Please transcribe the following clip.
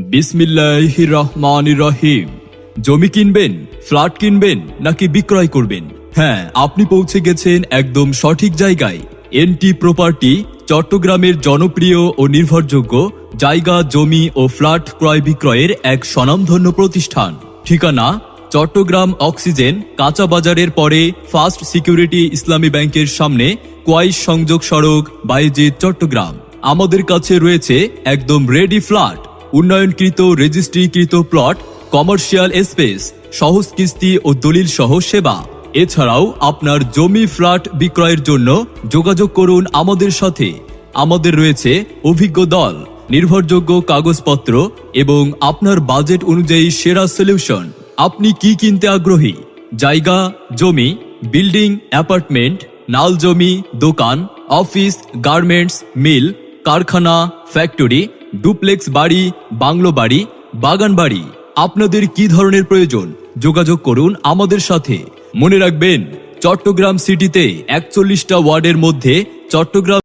বিসমিল্লাহির রহমানির রহিম। জমি কিনবেন, ফ্ল্যাট কিনবেন নাকি বিক্রয় করবেন? হ্যাঁ, আপনি পৌঁছে গেছেন একদম সঠিক জায়গায়। এনটি প্রপার্টি চট্টগ্রামের জনপ্রিয় ও নির্ভরযোগ্য জায়গা, জমি ও ফ্ল্যাট ক্রয় বিক্রয়ের এক স্বনামধন্য প্রতিষ্ঠান। ঠিকানা: চট্টগ্রাম অক্সিজেন কাঁচা বাজারের পরে ফার্স্ট সিকিউরিটি ইসলামী ব্যাংকের সামনে, কোয়াইশ সংযোগ সড়ক, বায়েজিদ, চট্টগ্রাম। আমাদের কাছে রয়েছে একদম রেডি ফ্ল্যাট, উন্নয়নকৃত রেজিস্ট্রিকৃত প্লট, কমার্শিয়াল স্পেস, সহজ কিস্তি ও দলিল সহ সেবা। এছাড়াও আপনার জমি ফ্ল্যাট বিক্রয়ের জন্য যোগাযোগ করুন আমাদের সাথে। আমাদের রয়েছে অভিজ্ঞ দল, নির্ভরযোগ্য কাগজপত্র এবং আপনার বাজেট অনুযায়ী সেরা সলিউশন। আপনি কি কিনতে আগ্রহী? জায়গা, জমি, বিল্ডিং, অ্যাপার্টমেন্ট, নাল জমি, দোকান, অফিস, গার্মেন্টস, মিল, কারখানা, ফ্যাক্টরি, ডুপ্লেক্স বাড়ি, বাংলো বাড়ি, বাগান বাড়ি, আপনাদের কি ধরনের প্রয়োজন? যোগাযোগ করুন আমাদের সাথে। মনে রাখবেন, চট্টগ্রাম সিটিতে 41টা ওয়ার্ডের মধ্যে চট্টগ্রাম